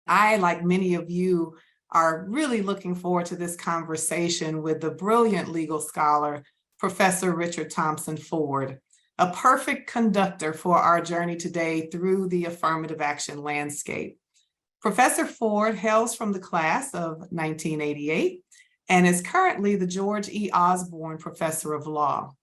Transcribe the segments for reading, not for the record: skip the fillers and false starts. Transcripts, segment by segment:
I, like many of you, are really looking forward to this conversation with the brilliant legal scholar, Professor Richard Thompson Ford, a perfect conductor for our journey today through the affirmative action landscape. Professor Ford hails from the class of 1988 and is currently the George E. Osborne Professor of Law.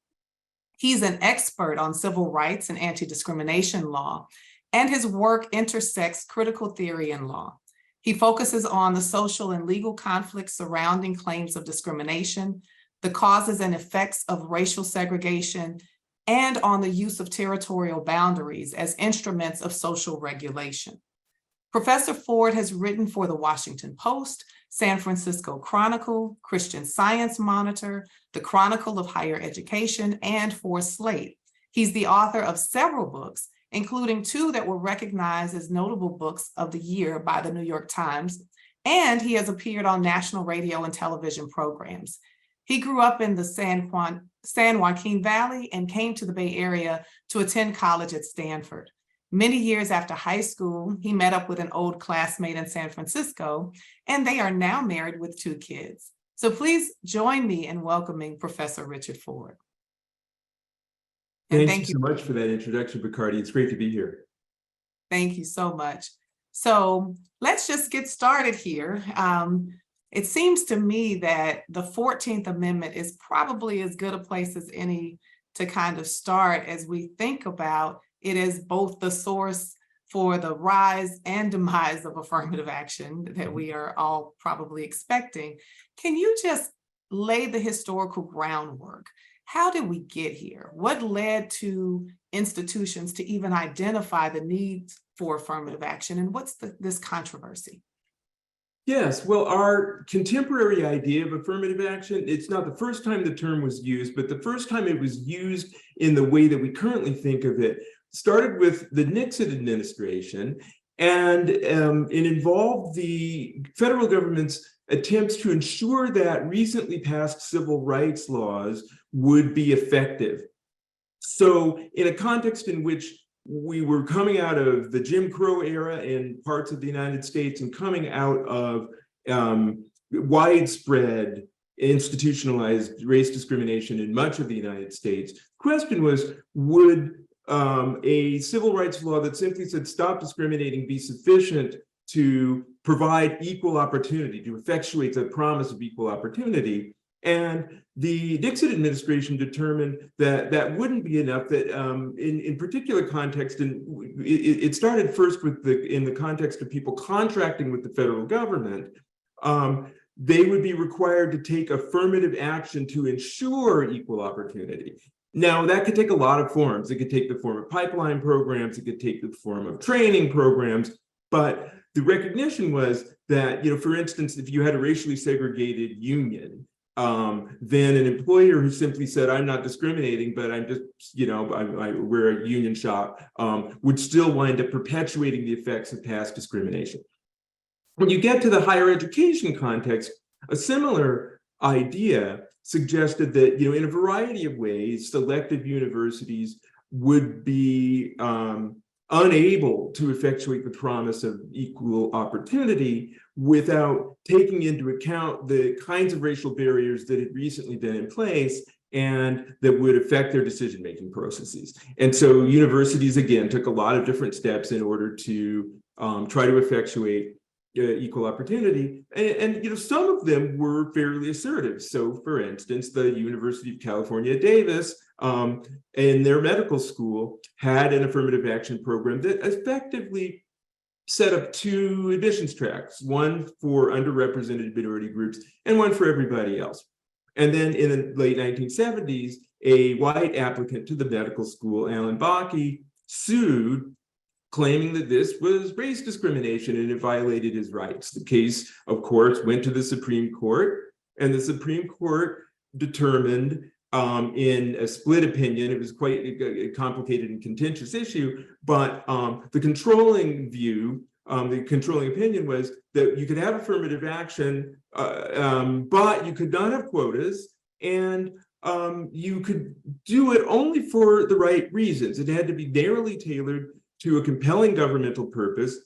He's an expert on civil rights and anti-discrimination law, and his work intersects critical theory and law. He focuses on the social and legal conflicts surrounding claims of discrimination, the causes and effects of racial segregation, and on the use of territorial boundaries as instruments of social regulation. Professor Ford has written for the Washington Post, San Francisco Chronicle, Christian Science Monitor, the Chronicle of Higher Education, and for Slate. He's the author of several books, including 2 that were recognized as notable books of the year by the New York Times, and he has appeared on national radio and television programs. He grew up in the San Joaquin Valley and came to the Bay Area to attend college at Stanford. Many years after high school, he met up with an old classmate in San Francisco, and they are now married with 2 kids. So please join me in welcoming Professor Richard Ford. Thank you so much for that introduction, Bacardi. It's great to be here. Thank you so much. So let's just get started here. It seems to me that the 14th Amendment is probably as good a place as any to kind of start as we think about it as both the source for the rise and demise of affirmative action that we are all probably expecting. Can you just lay the historical groundwork? How did we get here? What led to institutions to even identify the need for affirmative action? And what's this controversy? Yes, well, our contemporary idea of affirmative action, it's not the first time the term was used, but the first time it was used in the way that we currently think of it started with the Nixon administration, and it involved the federal government's attempts to ensure that recently passed civil rights laws would be effective. So in a context in which we were coming out of the Jim Crow era in parts of the United States and coming out of widespread institutionalized race discrimination in much of the United States, the question was, would a civil rights law that simply said stop discriminating be sufficient to provide equal opportunity, to effectuate the promise of equal opportunity? And the Nixon administration determined that that wouldn't be enough, that in particular context, and it started first with in the context of people contracting with the federal government, they would be required to take affirmative action to ensure equal opportunity. Now, that could take a lot of forms. It could take the form of pipeline programs, it could take the form of training programs, but the recognition was that, for instance, if you had a racially segregated union, then an employer who simply said, I'm not discriminating, but I'm just, we're a union shop, would still wind up perpetuating the effects of past discrimination. When you get to the higher education context, a similar idea suggested that, in a variety of ways, selective universities would be unable to effectuate the promise of equal opportunity without taking into account the kinds of racial barriers that had recently been in place and that would affect their decision-making processes. And so universities, again, took a lot of different steps in order to try to effectuate equal opportunity. And some of them were fairly assertive. So for instance, the University of California, Davis, in their medical school had an affirmative action program that effectively set up 2 admissions tracks, one for underrepresented minority groups and one for everybody else. And then in the late 1970s, a white applicant to the medical school, Alum Baki, sued, claiming that this was race discrimination and it violated his rights. The case, of course, went to the Supreme Court, and the Supreme Court determined in a split opinion, it was quite a complicated and contentious issue, but the controlling view, the controlling opinion was that you could have affirmative action, but you could not have quotas, and you could do it only for the right reasons. It had to be narrowly tailored to a compelling governmental purpose,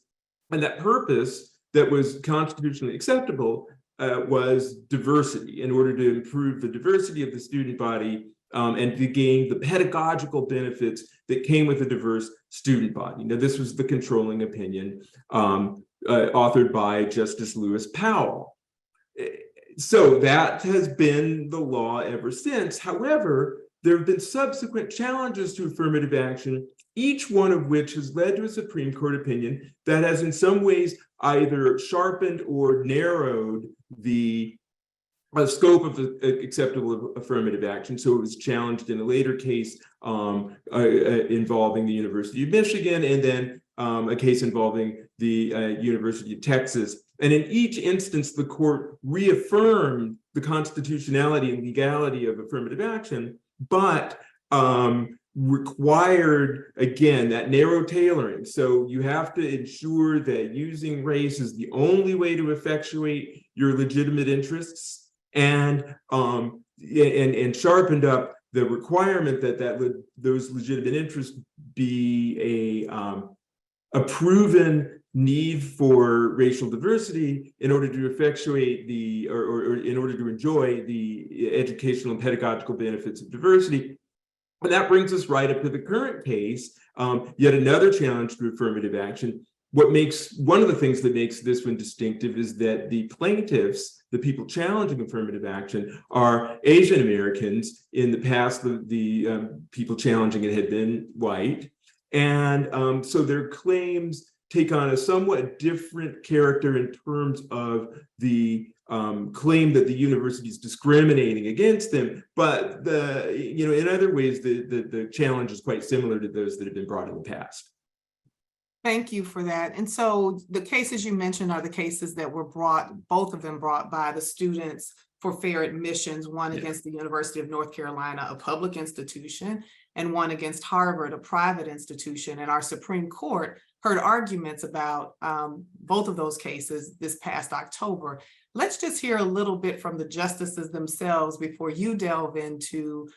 and that purpose that was constitutionally acceptable was diversity, in order to improve the diversity of the student body and to gain the pedagogical benefits that came with a diverse student body. Now, this was the controlling opinion authored by Justice Lewis Powell. So that has been the law ever since. However, there have been subsequent challenges to affirmative action, each one of which has led to a Supreme Court opinion that has in some ways either sharpened or narrowed the scope of the acceptable affirmative action. So it was challenged in a later case involving the University of Michigan, and then a case involving the University of Texas. And in each instance, the court reaffirmed the constitutionality and legality of affirmative action, but required, again, that narrow tailoring. So you have to ensure that using race is the only way to effectuate your legitimate interests, and sharpened up the requirement that those legitimate interests be a proven need for racial diversity in order to effectuate or in order to enjoy the educational and pedagogical benefits of diversity. And that brings us right up to the current case, yet another challenge to affirmative action. One of the things that makes this one distinctive is that the plaintiffs, the people challenging affirmative action, are Asian Americans. In the past, the people challenging it had been white. And so their claims take on a somewhat different character in terms of the claim that the university is discriminating against them, but in other ways, the challenge is quite similar to those that have been brought in the past. Thank you for that. And so the cases you mentioned are the cases that were both of them brought by the Students for Fair Admissions, one against the University of North Carolina, a public institution, and one against Harvard, a private institution. And our Supreme Court heard arguments about both of those cases this past October. Let's just hear a little bit from the justices themselves before you delve into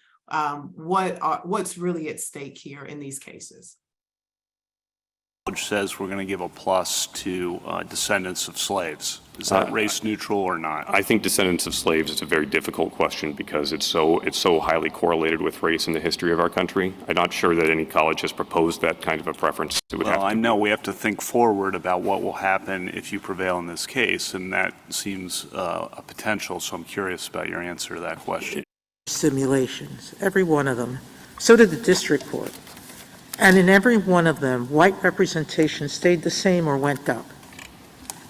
what's really at stake here in these cases. Says we're going to give a plus to descendants of slaves. Is that race neutral or not? I think descendants of slaves is a very difficult question because it's so highly correlated with race in the history of our country. I'm not sure that any college has proposed that kind of a preference. Well, I know we have to think forward about what will happen if you prevail in this case, and that seems a potential, so I'm curious about your answer to that question. Simulations, every one of them. So did the district court. And in every one of them, white representation stayed the same or went up.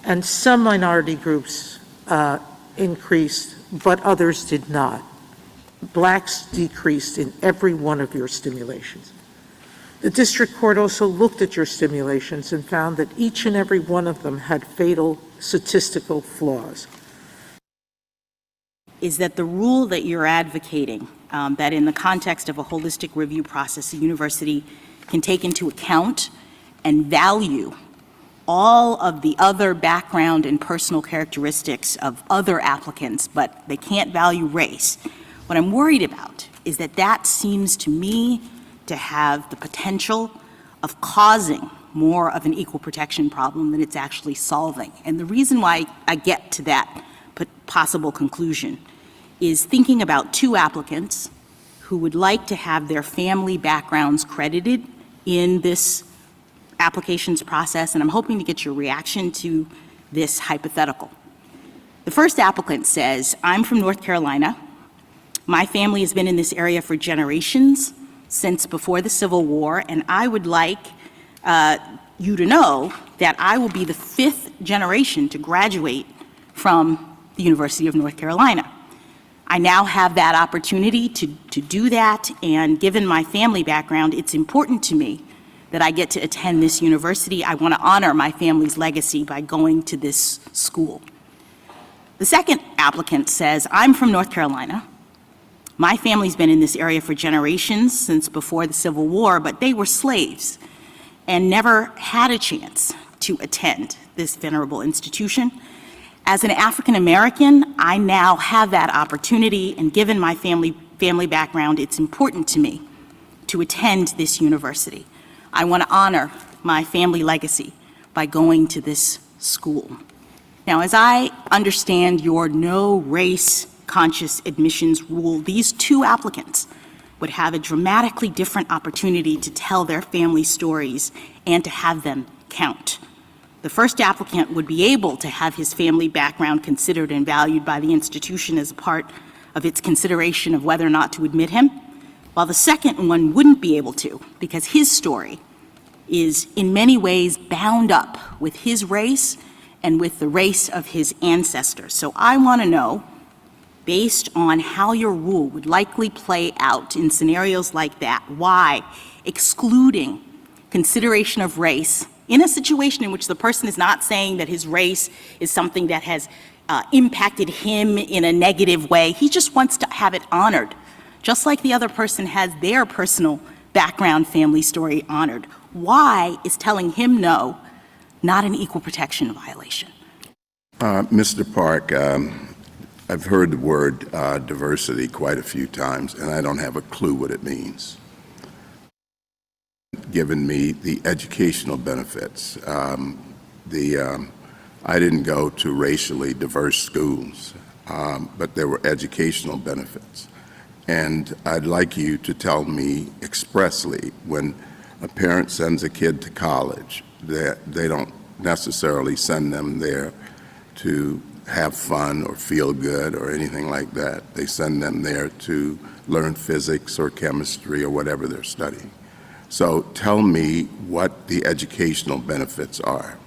And some minority groups increased, but others did not. Blacks decreased in every one of your simulations. The district court also looked at your simulations and found that each and every one of them had fatal statistical flaws. Is that the rule that you're advocating, that in the context of a holistic review process, the university can take into account and value all of the other background and personal characteristics of other applicants, but they can't value race. What I'm worried about is that that seems to me to have the potential of causing more of an equal protection problem than it's actually solving. And the reason why I get to that possible conclusion is thinking about two applicants who would like to have their family backgrounds credited in this applications process, and I'm hoping to get your reaction to this hypothetical. The first applicant says, I'm from North Carolina. My family has been in this area for generations, since before the Civil War, and I would like you to know that I will be the 5th generation to graduate from the University of North Carolina. I now have that opportunity to do that, and given my family background, it's important to me that I get to attend this university. I want to honor my family's legacy by going to this school. The second applicant says, I'm from North Carolina. My family's been in this area for generations, since before the Civil War, but they were slaves and never had a chance to attend this venerable institution. As an African American, I now have that opportunity, and given my family background, it's important to me to attend this university. I want to honor my family legacy by going to this school. Now, as I understand your no race conscious admissions rule, these two applicants would have a dramatically different opportunity to tell their family stories and to have them count. The first applicant would be able to have his family background considered and valued by the institution as a part of its consideration of whether or not to admit him, while the second one wouldn't be able to, because his story is in many ways bound up with his race and with the race of his ancestors. So I want to know, based on how your rule would likely play out in scenarios like that, why excluding consideration of race in a situation in which the person is not saying that his race is something that has impacted him in a negative way. He just wants to have it honored, just like the other person has their personal background, family story honored. Why is telling him no not an equal protection violation? Mr. Park, I've heard the word diversity quite a few times, and I don't have a clue what it means. Given me the educational benefits. I didn't go to racially diverse schools, but there were educational benefits. And I'd like you to tell me expressly, when a parent sends a kid to college, that they don't necessarily send them there to have fun or feel good or anything like that. They send them there to learn physics or chemistry or whatever they're studying. So tell me what the educational benefits are.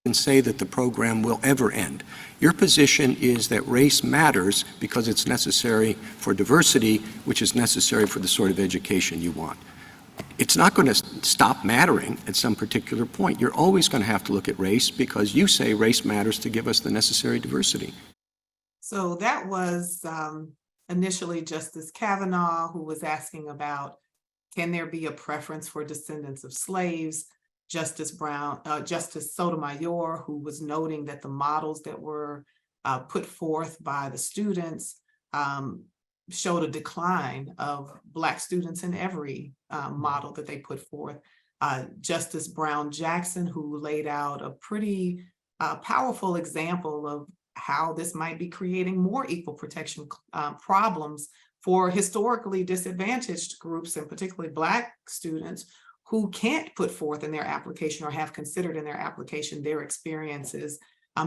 And say that the program will ever end. Your position is that race matters because it's necessary for diversity, which is necessary for the sort of education you want. It's not going to stop mattering at some particular point. You're always going to have to look at race because you say race matters to give us the necessary diversity. So that was initially Justice Kavanaugh, who was asking about, can there be a preference for descendants of slaves? Justice Sotomayor, who was noting that the models that were put forth by the students showed a decline of Black students in every model that they put forth. Justice Brown Jackson, who laid out a pretty powerful example of how this might be creating more equal protection problems for historically disadvantaged groups, and particularly Black students, who can't put forth in their application or have considered in their application their experiences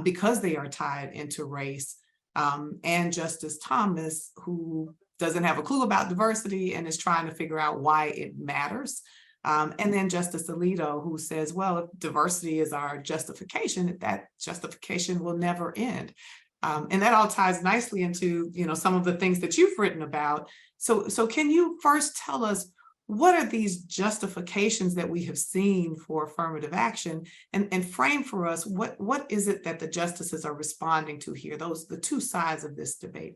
because they are tied into race. And Justice Thomas, who doesn't have a clue about diversity and is trying to figure out why it matters. And then Justice Alito, who says, well, if diversity is our justification, that justification will never end. And that all ties nicely into, some of the things that you've written about. So can you first tell us, what are these justifications that we have seen for affirmative action, and frame for us what is it that the justices are responding to here, the two sides of this debate?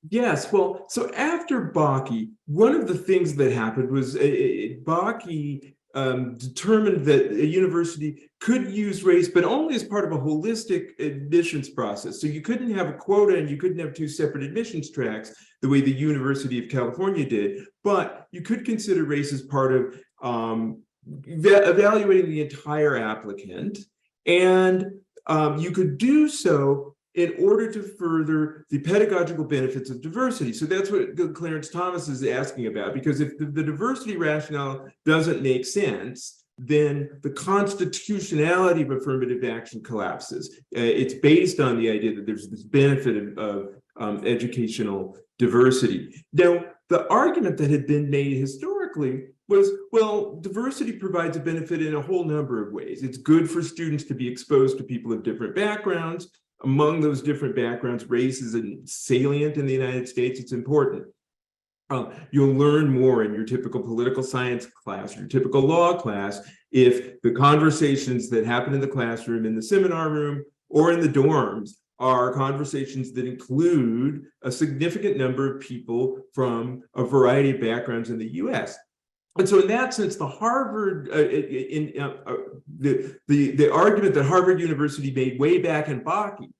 Yes, well, so after Baki, one of the things that happened was Baki determined that a university could use race, but only as part of a holistic admissions process. So you couldn't have a quota and you couldn't have two separate admissions tracks the way the University of California did, but you could consider race as part of evaluating the entire applicant, and you could do so in order to further the pedagogical benefits of diversity. So that's what Clarence Thomas is asking about, because if the diversity rationale doesn't make sense, then the constitutionality of affirmative action collapses. It's based on the idea that there's this benefit of educational diversity. Now, the argument that had been made historically was, well, diversity provides a benefit in a whole number of ways. It's good for students to be exposed to people of different backgrounds. Among those different backgrounds, race is salient in the United States. It's important. You'll learn more in your typical political science class, your typical law class, if the conversations that happen in the classroom, in the seminar room, or in the dorms are conversations that include a significant number of people from a variety of backgrounds in the US. And so in that sense, the Harvard, the argument that Harvard University made way back in Baki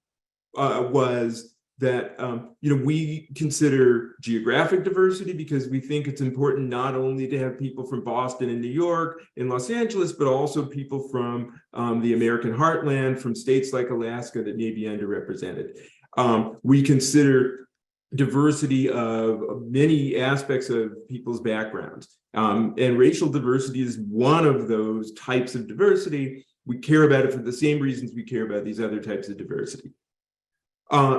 was that we consider geographic diversity because we think it's important not only to have people from Boston and New York and Los Angeles, but also people from the American heartland, from states like Alaska that may be underrepresented. We consider diversity of many aspects of people's backgrounds. And racial diversity is one of those types of diversity. We care about it for the same reasons we care about these other types of diversity.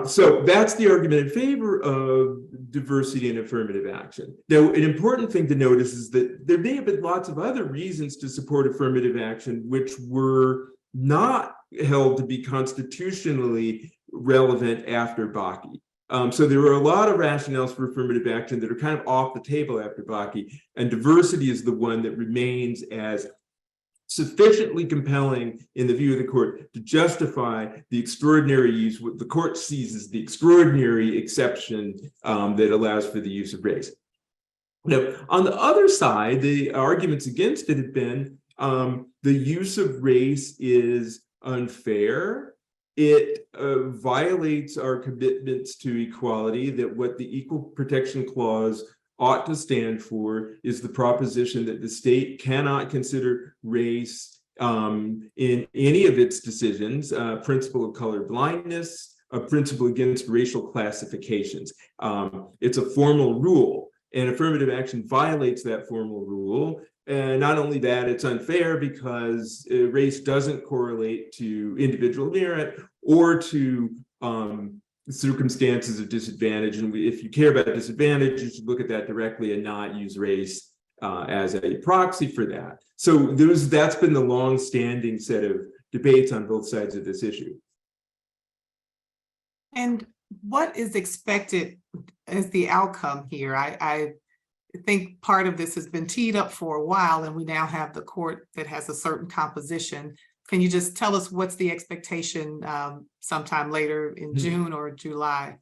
So that's the argument in favor of diversity and affirmative action. Now, an important thing to notice is that there may have been lots of other reasons to support affirmative action, which were not held to be constitutionally relevant after Baki. So there were a lot of rationales for affirmative action that are kind of off the table after Baki, and diversity is the one that remains as sufficiently compelling in the view of the court to justify the extraordinary use, what the court sees as the extraordinary exception that allows for the use of race. Now, on the other side, the arguments against it have been the use of race is unfair. It violates our commitments to equality, that what the Equal Protection Clause ought to stand for is the proposition that the state cannot consider race in any of its decisions, principle of colorblindness, a principle against racial classifications. It's a formal rule, and affirmative action violates that formal rule. And not only that, it's unfair because race doesn't correlate to individual merit or to circumstances of disadvantage. And if you care about disadvantage, you should look at that directly and not use race as a proxy for that. So that's been the long-standing set of debates on both sides of this issue. And what is expected as the outcome here? I think part of this has been teed up for a while, and we now have the court that has a certain composition. Can you just tell us what's the expectation sometime later in June or July?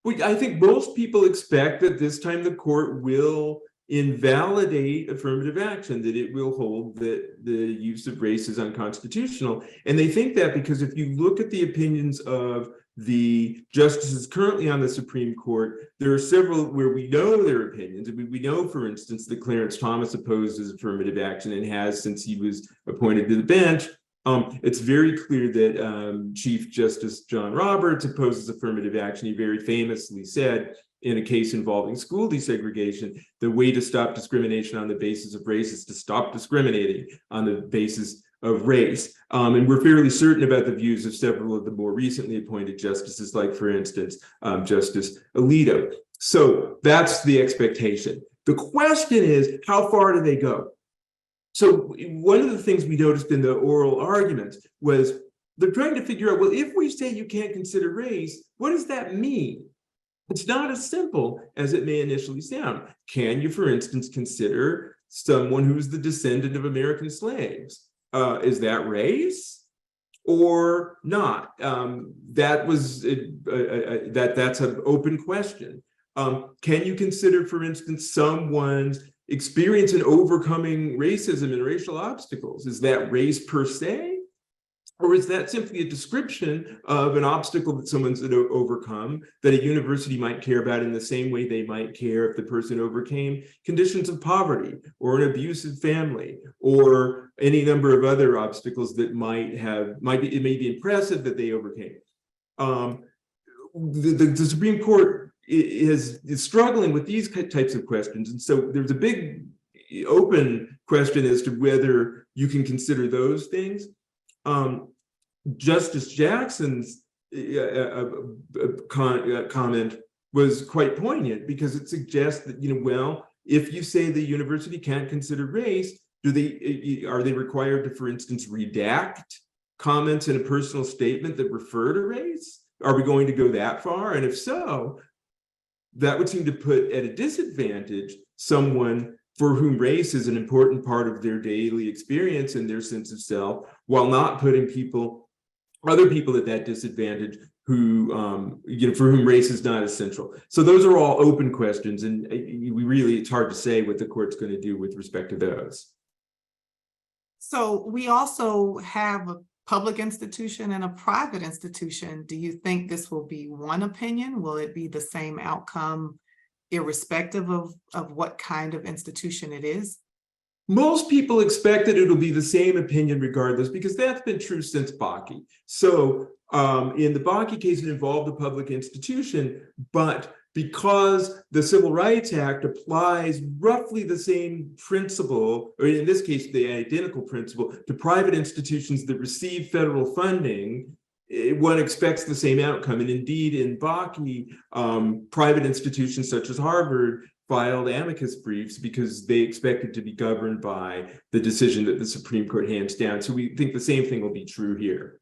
Well, I think most people expect that this time the court will invalidate affirmative action, that it will hold that the use of race is unconstitutional. And they think that because if you look at the opinions of the justices currently on the Supreme Court, there are several where we know their opinions. We know, for instance, that Clarence Thomas opposes affirmative action and has since he was appointed to the bench. It's very clear that Chief Justice John Roberts opposes affirmative action. He very famously said in a case involving school desegregation, the way to stop discrimination on the basis of race is to stop discriminating on the basis of race. And we're fairly certain about the views of several of the more recently appointed justices, like, for instance, Justice Alito. So that's the expectation. The question is, how far do they go? So one of the things we noticed in the oral arguments was they're trying to figure out, well, if we say you can't consider race, what does that mean? It's not as simple as it may initially sound. Can you, for instance, consider someone who's the descendant of American slaves? Is that race or not? That's an open question. Can you consider, for instance, someone's experience in overcoming racism and racial obstacles? Is that race per se? Or is that simply a description of an obstacle that someone's overcome that a university might care about in the same way they might care if the person overcame conditions of poverty or an abusive family or any number of other obstacles that it may be impressive that they overcame? The Supreme Court is struggling with these types of questions. And so there's a big open question as to whether you can consider those things. Justice Jackson's comment was quite poignant because it suggests that, well, if you say the university can't consider race, are they required to, for instance, redact comments in a personal statement that refer to race? Are we going to go that far? And if so, that would seem to put at a disadvantage someone for whom race is an important part of their daily experience and their sense of self, while not putting other people at that disadvantage who, for whom race is not essential. So those are all open questions, and it's hard to say what the court's going to do with respect to those. So we also have public institution and a private institution, do you think this will be one opinion? Will it be the same outcome irrespective of what kind of institution it is? Most people expect that it'll be the same opinion regardless, because that's been true since Baki. So in the Baki case, it involved a public institution, but because the Civil Rights Act applies roughly the same principle, or in this case, the identical principle, to private institutions that receive federal funding, one expects the same outcome. And indeed, in Baki, private institutions such as Harvard filed amicus briefs because they expected to be governed by the decision that the Supreme Court hands down. So we think the same thing will be true here.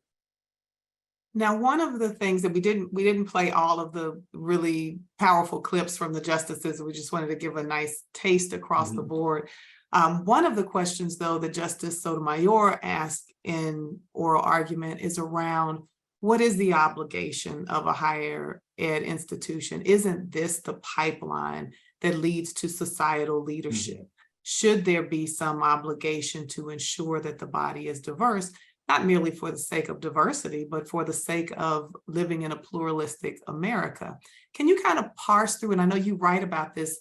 Now, one of the things that we didn't play all of the really powerful clips from the justices. We just wanted to give a nice taste across the board. One of the questions, though, that Justice Sotomayor asked in oral argument is around what is the obligation of a higher ed institution? Isn't this the pipeline that leads to societal leadership? Should there be some obligation to ensure that the body is diverse? Not merely for the sake of diversity, but for the sake of living in a pluralistic America. Can you kind of parse through, and I know you write about this,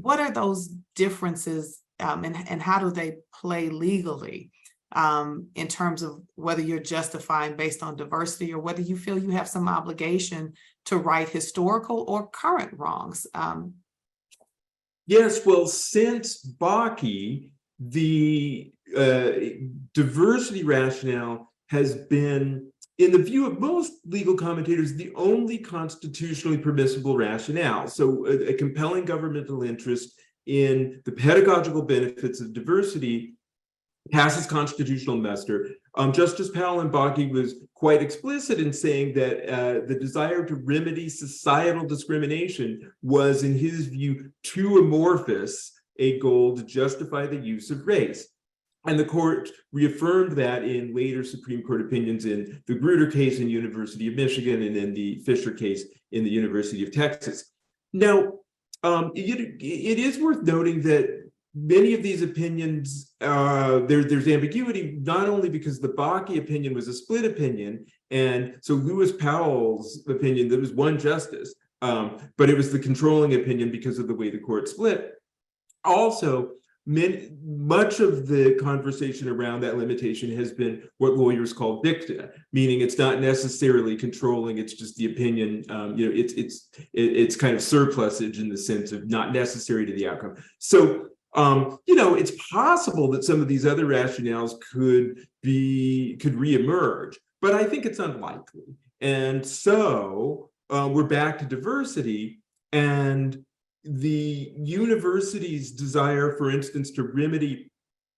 what are those differences and how do they play legally in terms of whether you're justifying based on diversity or whether you feel you have some obligation to right historical or current wrongs? Yes, well, since Baki, the diversity rationale has been, in the view of most legal commentators, the only constitutionally permissible rationale. So a compelling governmental interest in the pedagogical benefits of diversity passes constitutional muster. Justice Powell in Baki was quite explicit in saying that the desire to remedy societal discrimination was, in his view, too amorphous a goal to justify the use of race. And the court reaffirmed that in later Supreme Court opinions in the Grutter case in University of Michigan and in the Fisher case in the University of Texas. Now, it is worth noting that many of these opinions, there's ambiguity, not only because the Baki opinion was a split opinion, and so Lewis Powell's opinion, there was one justice, but it was the controlling opinion because of the way the court split. Also, much of the conversation around that limitation has been what lawyers call dicta, meaning it's not necessarily controlling, it's just the opinion, it's kind of surplusage in the sense of not necessary to the outcome. So, it's possible that some of these other rationales could reemerge, but I think it's unlikely. And so we're back to diversity, and the university's desire, for instance, to remedy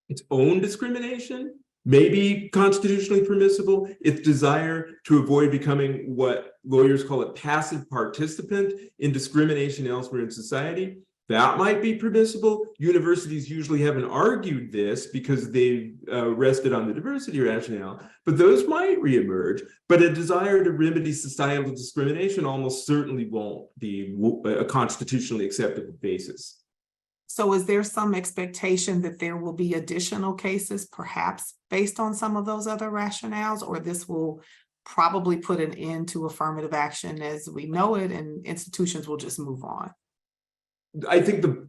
its own discrimination may be constitutionally permissible. Its desire to avoid becoming what lawyers call a passive participant in discrimination elsewhere in society, that might be permissible. Universities usually haven't argued this because they've rested on the diversity rationale, but those might reemerge. But a desire to remedy societal discrimination almost certainly won't be a constitutionally acceptable basis. So is there some expectation that there will be additional cases, perhaps based on some of those other rationales, or this will probably put an end to affirmative action as we know it and institutions will just move on? I think the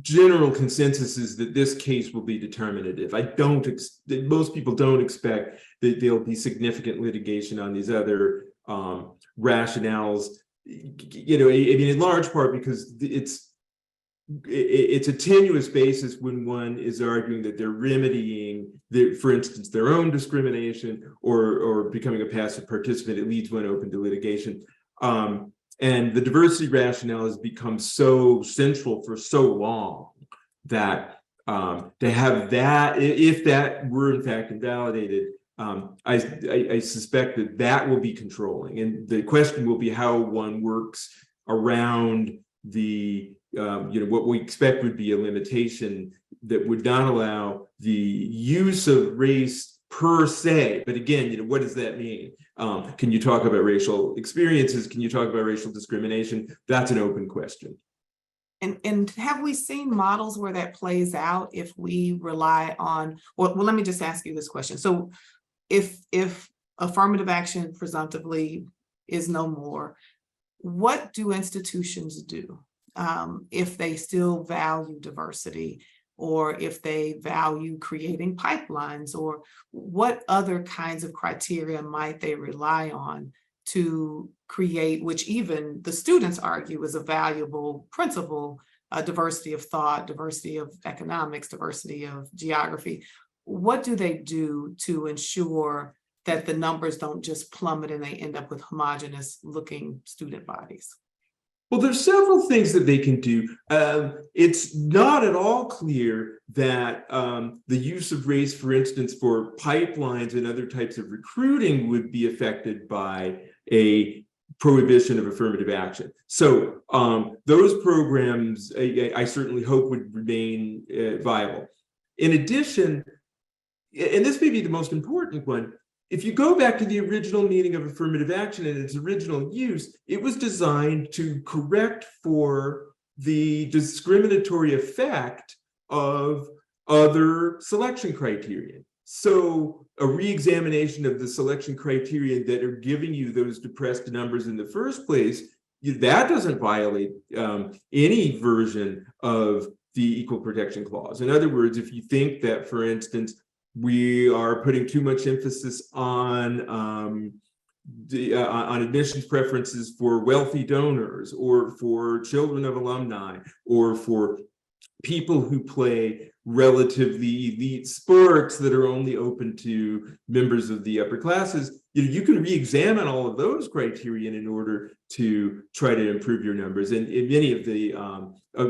general consensus is that this case will be determinative. Most people don't expect that there'll be significant litigation on these other rationales, in large part because it's a tenuous basis when one is arguing that they're remedying, for instance, their own discrimination or becoming a passive participant. It leaves one open to litigation. And the diversity rationale has become so central for so long that to have that, if that were in fact invalidated, I suspect that will be controlling. And the question will be how one works around the, what we expect would be a limitation that would not allow the use of race per se. But again, what does that mean? Can you talk about racial experiences? Can you talk about racial discrimination? That's an open question. And have we seen models where that plays out if we rely on, well, let me just ask you this question. So if affirmative action presumptively is no more, what do institutions do if they still value diversity, or if they value creating pipelines, or what other kinds of criteria might they rely on to create, which even the students argue is a valuable principle, diversity of thought, diversity of economics, diversity of geography? What do they do to ensure that the numbers don't just plummet and they end up with homogeneous looking student bodies? Well, there's several things that they can do. It's not at all clear that the use of race, for instance, for pipelines and other types of recruiting would be affected by a prohibition of affirmative action. So those programs, I certainly hope, would remain viable. In addition, and this may be the most important one, if you go back to the original meaning of affirmative action and its original use, it was designed to correct for the discriminatory effect of other selection criteria. So a re-examination of the selection criteria that are giving you those depressed numbers in the first place, that doesn't violate any version of the Equal Protection Clause. In other words, if you think that, for instance, we are putting too much emphasis on admissions preferences for wealthy donors, or for children of alumni, or for people who play relatively elite sports that are only open to members of the upper classes, you can re-examine all of those criteria in order to try to improve your numbers. And many of the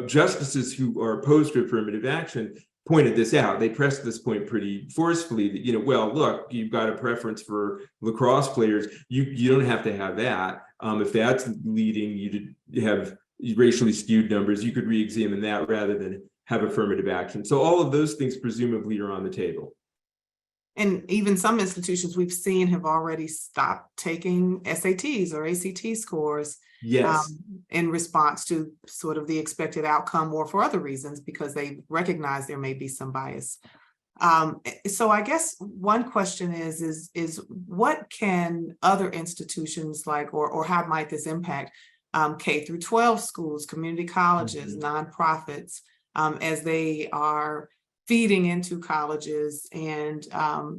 justices who are opposed to affirmative action pointed this out. They pressed this point pretty forcefully that, well, look, you've got a preference for lacrosse players. You don't have to have that. If that's leading you to have racially skewed numbers, you could re-examine that rather than have affirmative action. So all of those things presumably are on the table. And even some institutions we've seen have already stopped taking SATs or ACT scores. Yes. In response to sort of the expected outcome, or for other reasons, because they recognize there may be some bias. So I guess one question is what can other institutions like, or how might this impact K through 12 schools, community colleges, nonprofits, as they are feeding into colleges, and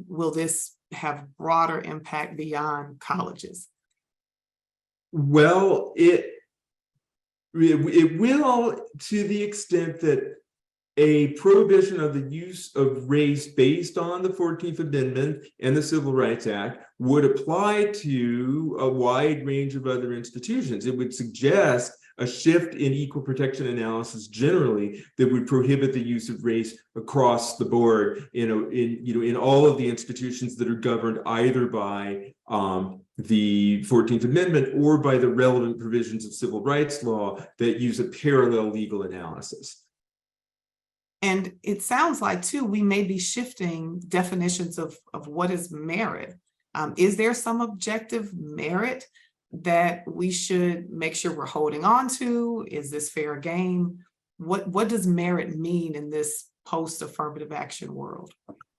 will this have broader impact beyond colleges? Well, it will, to the extent that a prohibition of the use of race based on the 14th Amendment and the Civil Rights Act would apply to a wide range of other institutions. It would suggest a shift in equal protection analysis generally that would prohibit the use of race across the board in all of the institutions that are governed either by the 14th Amendment or by the relevant provisions of civil rights law that use a parallel legal analysis. And it sounds like, too, we may be shifting definitions of what is merit. Is there some objective merit that we should make sure we're holding on to? Is this fair game? What does merit mean in this post-affirmative action world?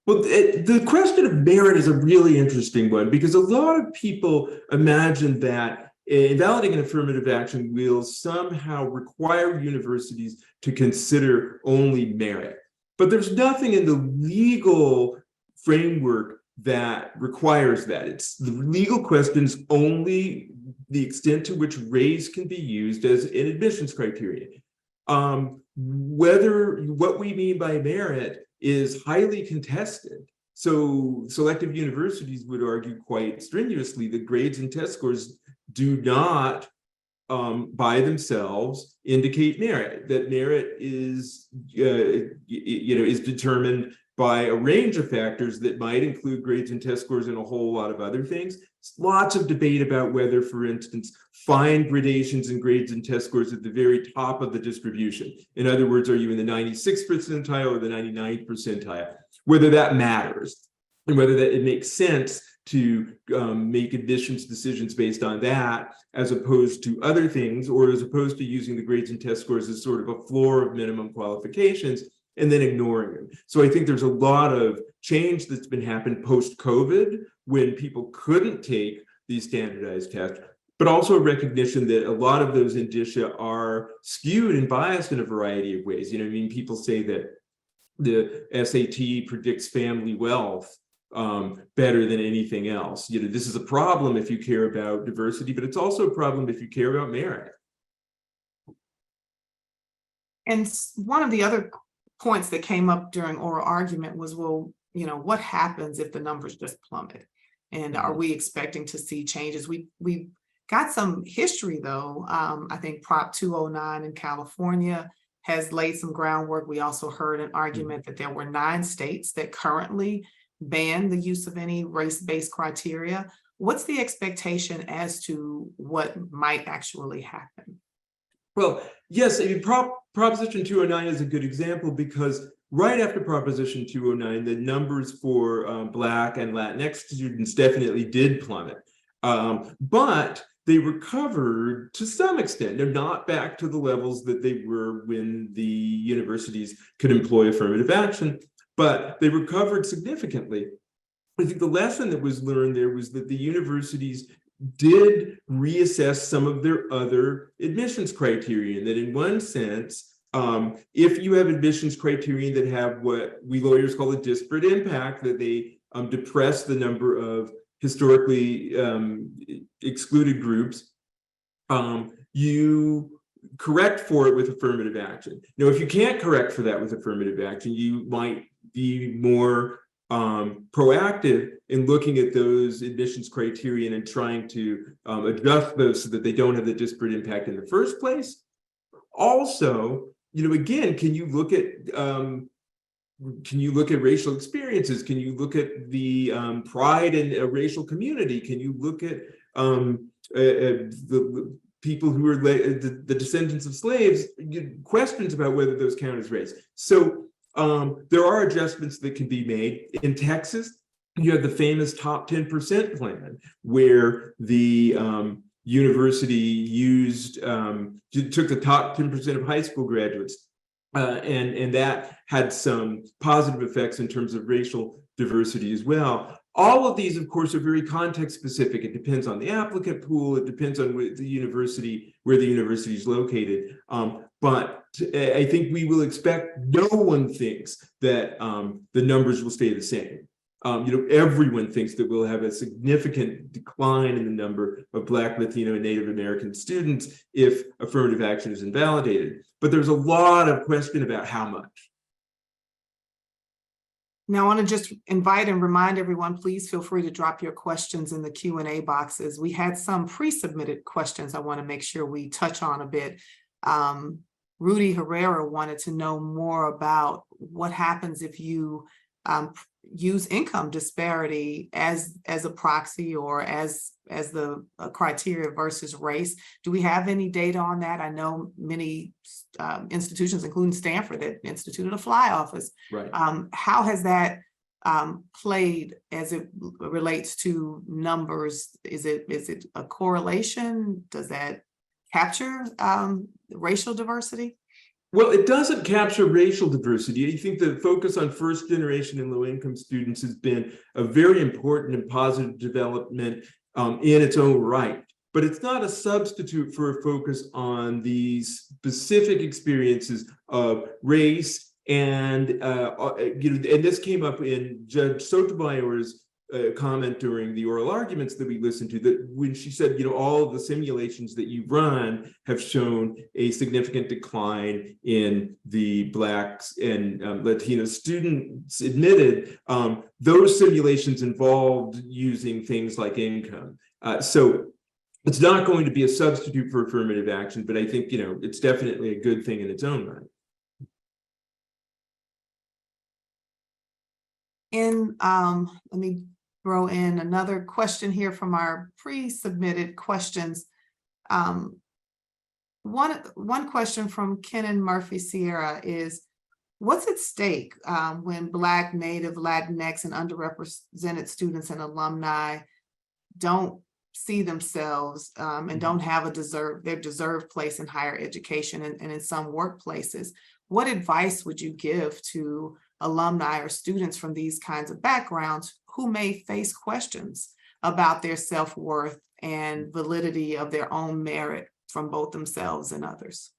Well, the question of merit is a really interesting one, because a lot of people imagine that invalidating an affirmative action will somehow require universities to consider only merit. But there's nothing in the legal framework that requires that. It's the legal questions only the extent to which race can be used as an admissions criteria. Whether what we mean by merit is highly contested. So selective universities would argue quite strenuously that grades and test scores do not by themselves indicate merit, that merit is is determined by a range of factors that might include grades and test scores and a whole lot of other things. Lots of debate about whether, for instance, find gradations in grades and test scores at the very top of the distribution. In other words, are you in the 96th percentile or the 99th percentile? Whether that matters, and whether that it makes sense to make admissions decisions based on that, as opposed to other things, or as opposed to using the grades and test scores as sort of a floor of minimum qualifications, and then ignoring them. So I think there's a lot of change that's been happened post-COVID when people couldn't take these standardized tests, but also a recognition that a lot of those indicia are skewed and biased in a variety of ways. You know, I mean, people say that the SAT predicts family wealth better than anything else. You know, this is a problem if you care about diversity, but it's also a problem if you care about merit. And one of the other points that came up during oral argument was, well, you know, what happens if the numbers just plummet? And are we expecting to see changes? We got some history though. I think Prop 209 in California has laid some groundwork. We also heard an argument that there were 9 states that currently ban the use of any race-based criteria. What's the expectation as to what might actually happen? Well, yes, I mean, Proposition 209 is a good example because right after Proposition 209, the numbers for Black and Latinx students definitely did plummet. But they recovered to some extent. They're not back to the levels that they were when the universities could employ affirmative action, but they recovered significantly. I think the lesson that was learned there was that the universities did reassess some of their other admissions criteria, that in one sense, if you have admissions criteria that have what we lawyers call a disparate impact, that they depress the number of historically excluded groups, you correct for it with affirmative action. Now, if you can't correct for that with affirmative action, you might be more proactive in looking at those admissions criteria and trying to adjust those so that they don't have the disparate impact in the first place. Also, you know, again, can you look at racial experiences? Can you look at the pride in a racial community? Can you look at the people who are the descendants of slaves? Questions about whether those count as race. So there are adjustments that can be made. In Texas, you have the famous top 10% plan, where the university used took the top 10% of high school graduates, and that had some positive effects in terms of racial diversity as well. All of these, of course, are very context specific. It depends on the applicant pool. It depends on where the university is located. But I think we will expect, no one thinks that the numbers will stay the same. You know, everyone thinks that we'll have a significant decline in the number of Black, Latino, and Native American students if affirmative action is invalidated. But there's a lot of question about how much. Now, I want to just invite and remind everyone, please feel free to drop your questions in the Q&A boxes. We had some pre-submitted questions I want to make sure we touch on a bit. Rudy Herrera wanted to know more about what happens if you use income disparity as a proxy or as the criteria versus race. Do we have any data on that? I know many institutions, including Stanford, that instituted a fly office. Right. How has that played as it relates to numbers? Is it a correlation? Does that capture racial diversity? Well, it doesn't capture racial diversity. I think the focus on first generation and low income students has been a very important and positive development in its own right. But it's not a substitute for a focus on the specific experiences of race. And you know, and this came up in Judge Sotomayor's comment during the oral arguments that we listened to, that when she said, you know, all of the simulations that you run have shown a significant decline in the Blacks and Latino students admitted, those simulations involved using things like income. So it's not going to be a substitute for affirmative action, but I think, you know, it's definitely a good thing in its own right. And let me throw in another question here from our pre-submitted questions. One question from Kenan Murphy Sierra is, what's at stake when Black, Native, Latinx, and underrepresented students and alumni don't see themselves and don't have their deserved place in higher education and in some workplaces? what advice would you give to alumni or students from these kinds of backgrounds who may face questions about their self-worth and validity of their own merit from both themselves and others?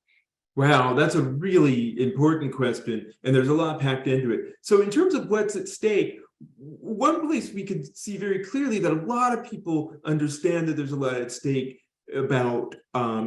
Wow, that's a really important question, and there's a lot packed into it. So in terms of what's at stake, one place we could see very clearly that a lot of people understand that there's a lot at stake about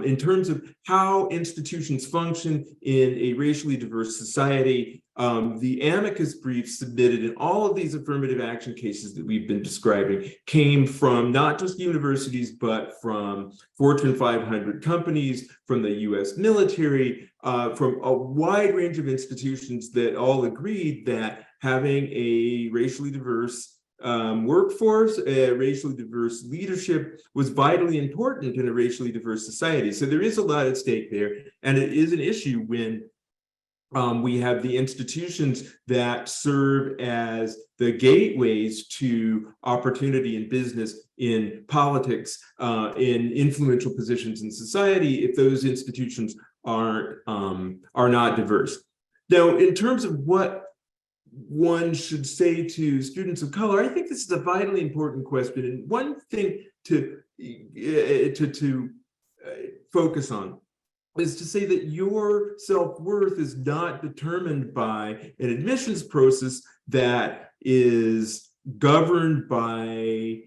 in terms of how institutions function in a racially diverse society. The amicus brief submitted in all of these affirmative action cases that we've been describing came from not just universities, but from Fortune 500 companies, from the US military, from a wide range of institutions that all agreed that having a racially diverse workforce, racially diverse leadership was vitally important in a racially diverse society. So there is a lot at stake there, and it is an issue when we have the institutions that serve as the gateways to opportunity in business, in politics, in influential positions in society, if those institutions are not diverse. Now, in terms of what one should say to students of color, I think this is a vitally important question. And one thing to focus on is to say that your self-worth is not determined by an admissions process that is governed by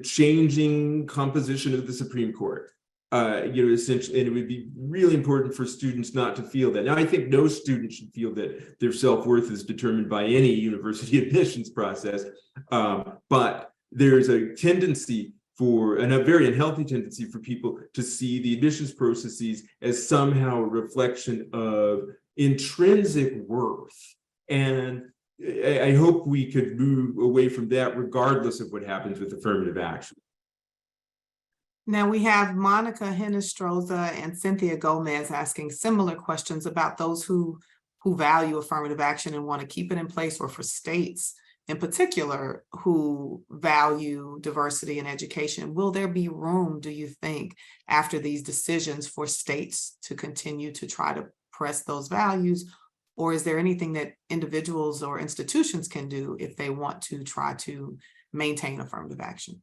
changing composition of the Supreme Court. Essentially, and it would be really important for students not to feel that. Now, I think no student should feel that their self-worth is determined by any university admissions process, but there's a tendency and a very unhealthy tendency for people to see the admissions processes as somehow a reflection of intrinsic worth. And I hope we could move away from that regardless of what happens with affirmative action. Now we have Monica Hinestroza and Cynthia Gomez asking similar questions about those who value affirmative action and want to keep it in place, or for states in particular who value diversity in education. Will there be room, do you think, after these decisions for states to continue to try to press those values? Or is there anything that individuals or institutions can do if they want to try to maintain affirmative action?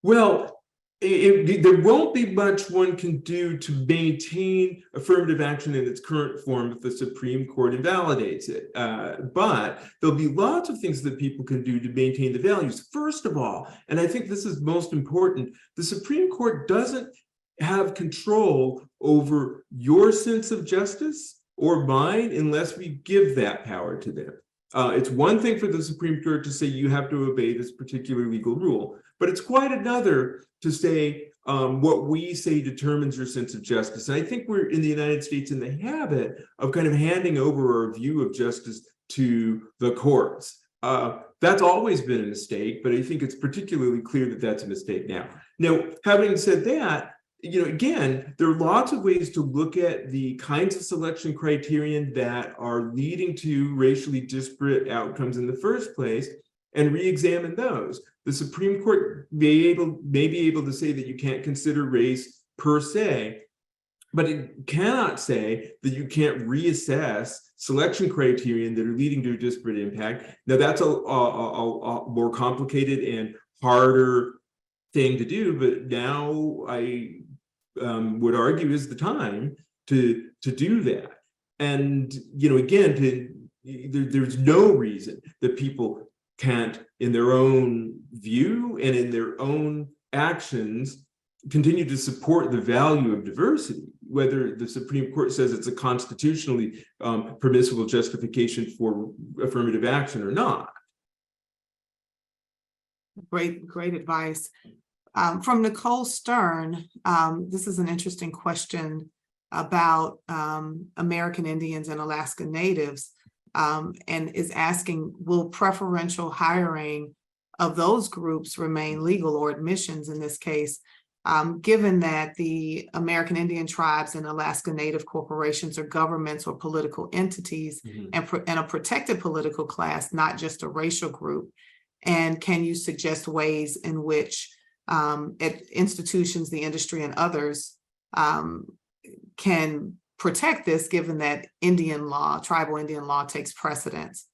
Well, there won't be much one can do to maintain affirmative action in its current form if the Supreme Court invalidates it. But there'll be lots of things that people can do to maintain the values. First of all, and I think this is most important, the Supreme Court doesn't have control over your sense of justice or mine unless we give that power to them. It's one thing for the Supreme Court to say you have to obey this particular legal rule, but it's quite another to say what we say determines your sense of justice. And I think we're in the United States in the habit of kind of handing over our view of justice to the courts. That's always been a mistake, but I think it's particularly clear that that's a mistake now. Now, having said that, again, there are lots of ways to look at the kinds of selection criterion that are leading to racially disparate outcomes in the first place and re-examine those. The Supreme Court may be able to say that you can't consider race per se, but it cannot say that you can't reassess selection criterion that are leading to a disparate impact. Now, that's a more complicated and harder thing to do, but now I would argue is the time to do that. And again, there's no reason that people can't, in their own view and in their own actions, continue to support the value of diversity, whether the Supreme Court says it's a constitutionally permissible justification for affirmative action or not. Great advice. From Nicole Stern, this is an interesting question about American Indians and Alaska Natives, and is asking, will preferential hiring of those groups remain legal, or admissions in this case, given that the American Indian tribes and Alaska Native corporations are governments or political entities, and a protected political class, not just a racial group? And can you suggest ways in which institutions, the industry, and others can protect this, given that Indian law, tribal Indian law takes precedence?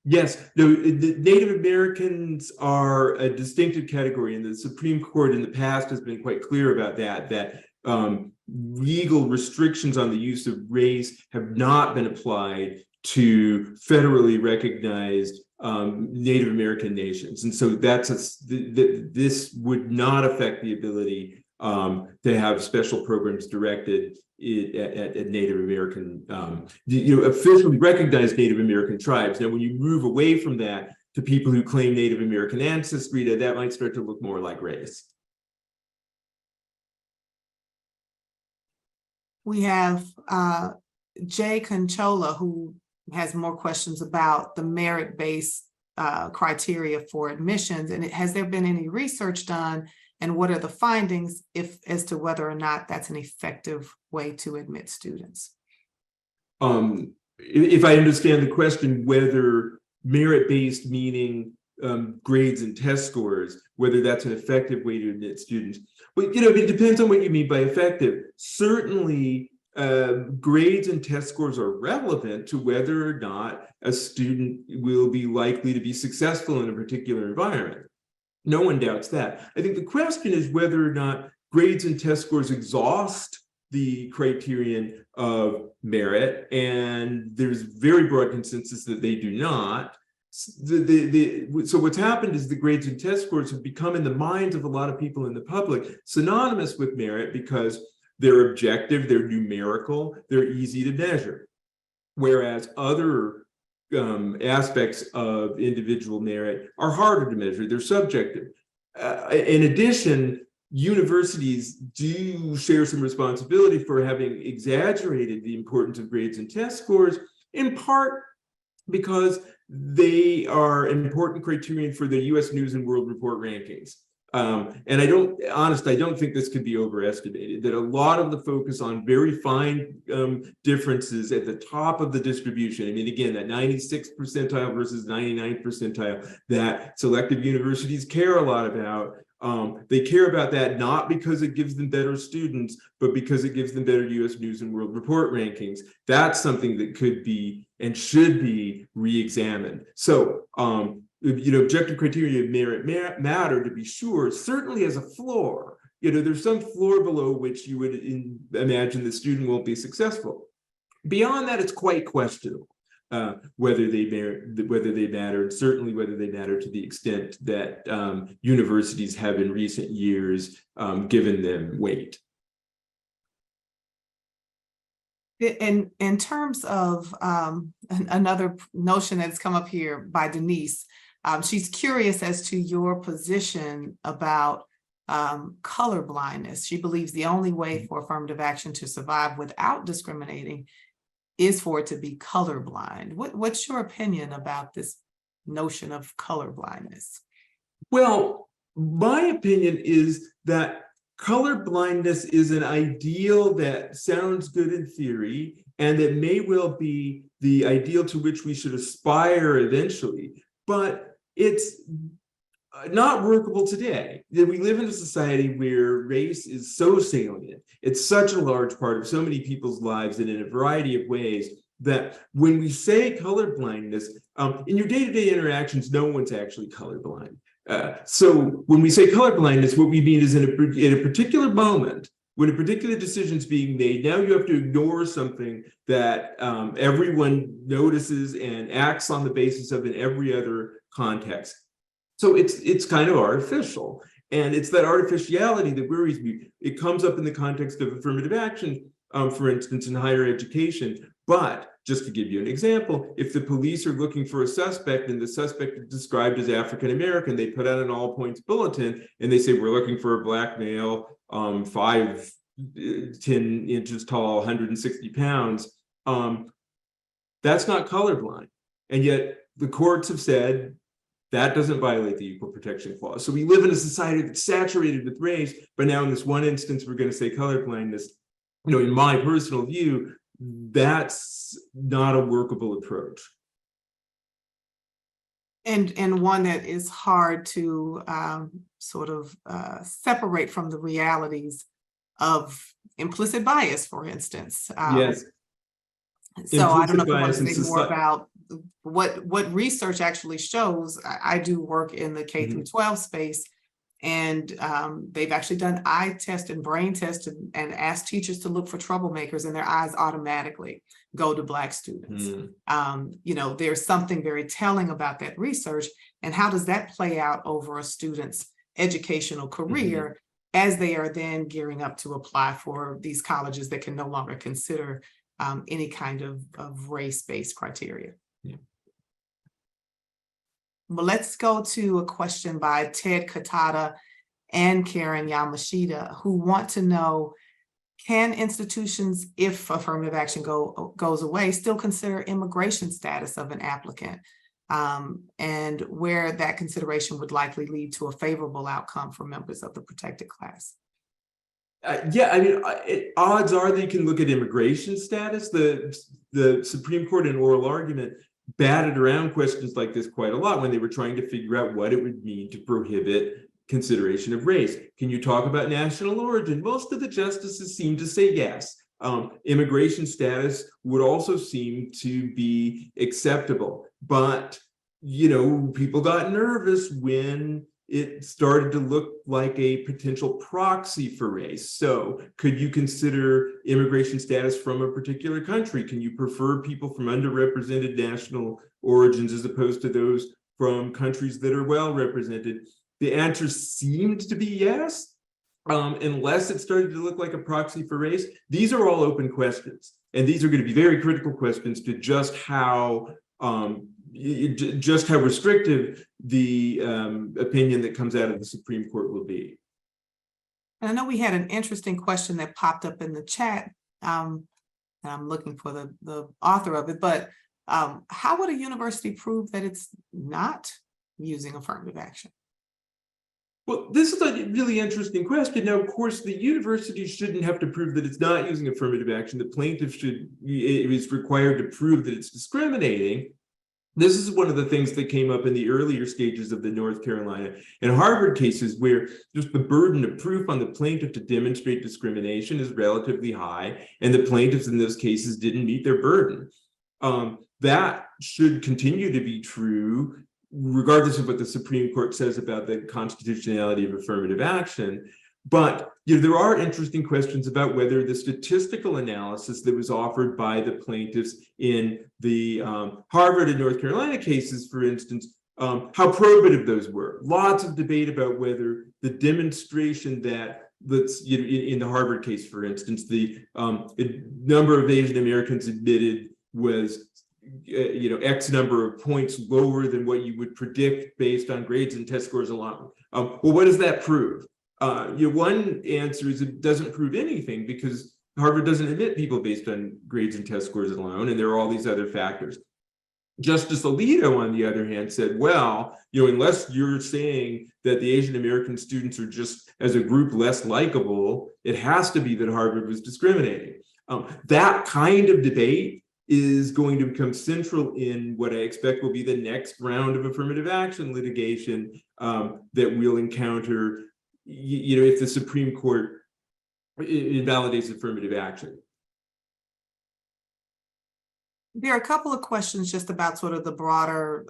Yes, no, the Native Americans are a distinctive category, and the Supreme Court in the past has been quite clear about that legal restrictions on the use of race have not been applied to federally recognized Native American nations. And so this would not affect the ability to have special programs directed at Native American, officially recognized Native American tribes. Now, when you move away from that to people who claim Native American ancestry, that might start to look more like race. We have Jay Conchola, who has more questions about the merit-based criteria for admissions. And has there been any research done, and what are the findings as to whether or not that's an effective way to admit students? If I understand the question, whether merit-based meaning grades and test scores, whether that's an effective way to admit students. But it depends on what you mean by effective. Certainly, grades and test scores are relevant to whether or not a student will be likely to be successful in a particular environment. No one doubts that. I think the question is whether or not grades and test scores exhaust the criterion of merit, and there's very broad consensus that they do not. So what's happened is the grades and test scores have become, in the minds of a lot of people in the public, synonymous with merit because they're objective, they're numerical, they're easy to measure. Whereas other aspects of individual merit are harder to measure, they're subjective. In addition, universities do share some responsibility for having exaggerated the importance of grades and test scores, in part because they are important criterion for the US News and World Report rankings. And I don't think this could be overestimated, that a lot of the focus on very fine differences at the top of the distribution, I mean, again, that 96th percentile versus 99th percentile, that selective universities care a lot about. They care about that not because it gives them better students, but because it gives them better US News and World Report rankings. That's something that could be and should be re-examined. So, objective criteria of merit matter, to be sure, certainly as a floor. There's some floor below which you would imagine the student won't be successful. Beyond that, it's quite questionable whether they matter, and certainly whether they matter to the extent that universities have in recent years given them weight. In terms of another notion that's come up here by Denise, she's curious as to your position about colorblindness. She believes the only way for affirmative action to survive without discriminating is for it to be colorblind. What's your opinion about this notion of colorblindness? Well, my opinion is that colorblindness is an ideal that sounds good in theory, and that may well be the ideal to which we should aspire eventually, but it's not workable today. We live in a society where race is so salient, it's such a large part of so many people's lives and in a variety of ways, that when we say colorblindness, in your day-to-day interactions, no one's actually colorblind. So when we say colorblindness, what we mean is in a particular moment, when a particular decision is being made, now you have to ignore something that everyone notices and acts on the basis of in every other context. So it's kind of artificial. And it's that artificiality that worries me. It comes up in the context of affirmative action, for instance, in higher education. But just to give you an example, if the police are looking for a suspect and the suspect is described as African-American, they put out an all points bulletin and they say, we're looking for a black male, 5'10" inches tall, 160 pounds. That's not colorblind. And yet the courts have said that doesn't violate the Equal Protection Clause. So we live in a society that's saturated with race, but now in this one instance, we're going to say colorblindness. In my personal view, that's not a workable approach. And one that is hard to separate from the realities of implicit bias, for instance. Yes. So I don't know if you want Implicit to bias say more about what research actually shows. I do work in the K through 12 space, and they've actually done eye test and brain test and asked teachers to look for troublemakers, and their eyes automatically go to Black students. You know, there's something very telling about that research, and how does that play out over a student's educational career as they are then gearing up to apply for these colleges that can no longer consider any kind of race-based criteria. Well, let's go to a question by Ted Katada and Karen Yamashita, who want to know, can institutions, if affirmative action goes away, still consider immigration status of an applicant, and where that consideration would likely lead to a favorable outcome for members of the protected class? Yeah, I mean, odds are they can look at immigration status. The Supreme Court in oral argument batted around questions like this quite a lot when they were trying to figure out what it would mean to prohibit consideration of race. Can you talk about national origin? Most of the justices seem to say yes. Immigration status would also seem to be acceptable, but you know, people got nervous when it started to look like a potential proxy for race. So could you consider immigration status from a particular country? Can you prefer people from underrepresented national origins as opposed to those from countries that are well represented? The answer seemed to be yes, unless it started to look like a proxy for race. These are all open questions, and these are going to be very critical questions to just how restrictive the opinion that comes out of the Supreme Court will be. And I know we had an interesting question that popped up in the chat. And I'm looking for the author of it, but how would a university prove that it's not using affirmative action? Well, this is a really interesting question. Now, of course, the university shouldn't have to prove that it's not using affirmative action. The plaintiff is required to prove that it's discriminating. This is one of the things that came up in the earlier stages of the North Carolina and Harvard cases, where just the burden of proof on the plaintiff to demonstrate discrimination is relatively high, and the plaintiffs in those cases didn't meet their burden. That should continue to be true, regardless of what the Supreme Court says about the constitutionality of affirmative action. But you know, there are interesting questions about whether the statistical analysis that was offered by the plaintiffs in the Harvard and North Carolina cases, for instance, how probative those were. Lots of debate about whether the demonstration that, in the Harvard case, for instance, the number of Asian Americans admitted was X number of points lower than what you would predict based on grades and test scores alone. Well, what does that prove? One answer is it doesn't prove anything, because Harvard doesn't admit people based on grades and test scores alone, and there are all these other factors. Justice Alito, on the other hand, said, well, unless you're saying that the Asian American students are just as a group less likable, it has to be that Harvard was discriminating. That kind of debate is going to become central in what I expect will be the next round of affirmative action litigation that we'll encounter if the Supreme Court invalidates affirmative action. There are a couple of questions just about sort of the broader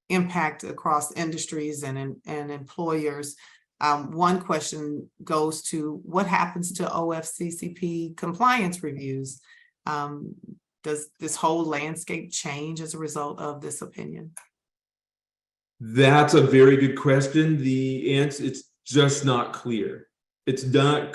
impact across industries and employers. One question goes to what happens to OFCCP compliance reviews? Does this whole landscape change as a result of this opinion? That's a very good question. The answer, it's just not clear. It's not,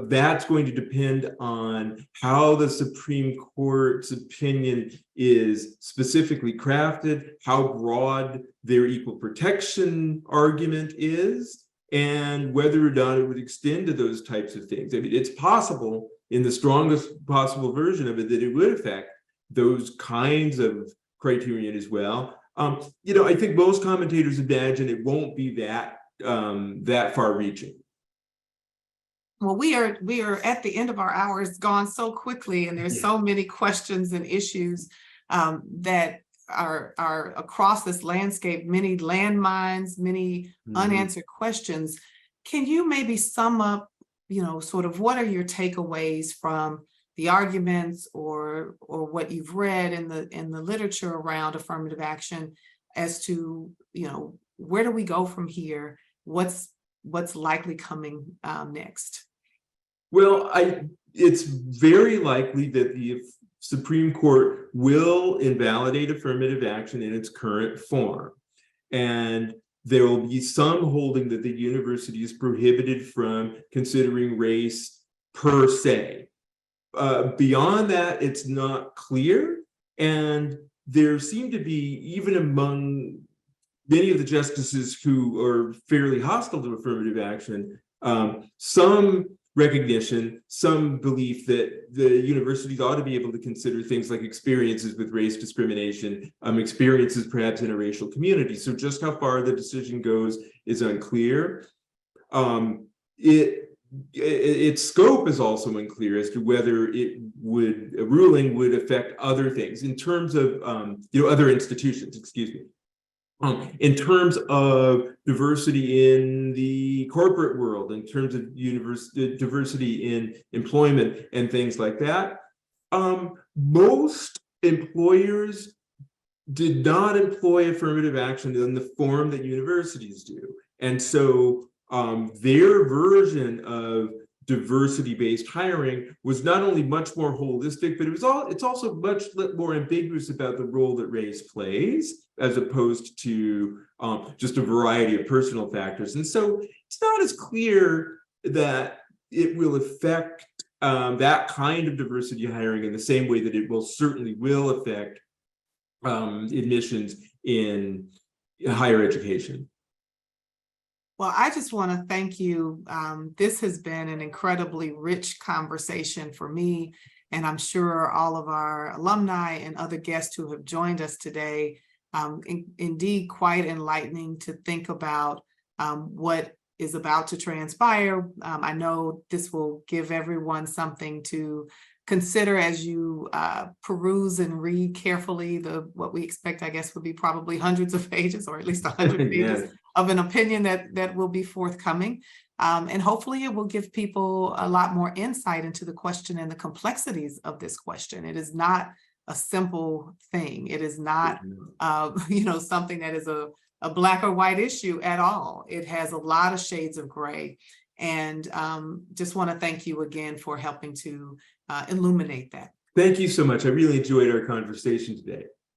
that's going to depend on how the Supreme Court's opinion is specifically crafted, how broad their equal protection argument is, and whether or not it would extend to those types of things. I mean, it's possible in the strongest possible version of it that it would affect those kinds of criterion as well. I think most commentators imagine it won't be that far-reaching. Well, we are at the end of our hour. It's gone so quickly, and there's so many questions and issues that are across this landscape, many landmines, many unanswered questions. Can you maybe sum up sort of what are your takeaways from the arguments or what you've read in the literature around affirmative action as to, where do we go from here? What's likely coming next? Well, it's very likely that the Supreme Court will invalidate affirmative action in its current form. And there will be some holding that the university is prohibited from considering race per se. Beyond that, it's not clear. And there seem to be, even among many of the justices who are fairly hostile to affirmative action, some recognition, some belief that the universities ought to be able to consider things like experiences with race discrimination, experiences perhaps in a racial community. So just how far the decision goes is unclear. Its scope is also unclear as to whether a ruling would affect other things in terms of other institutions, excuse me. In terms of diversity in the corporate world, in terms of diversity in employment and things like that, most employers did not employ affirmative action in the form that universities do. And so their version of diversity-based hiring was not only much more holistic, but it's also much more ambiguous about the role that race plays, as opposed to just a variety of personal factors. And so it's not as clear that it will affect that kind of diversity hiring in the same way that it certainly will affect admissions in higher education. Well, I just want to thank you. This has been an incredibly rich conversation for me, and I'm sure all of our alumni and other guests who have joined us today. Indeed, quite enlightening to think about what is about to transpire. I know this will give everyone something to consider as you peruse and read carefully what we expect, I guess, would be probably hundreds of pages, or at least 100 pages of an opinion that will be forthcoming. And hopefully it will give people a lot more insight into the question and the complexities of this question. It is not a simple thing. It is not, something that is a black or white issue at all. It has a lot of shades of gray. And just want to thank you again for helping to illuminate that. Thank you so much. I really enjoyed our conversation today.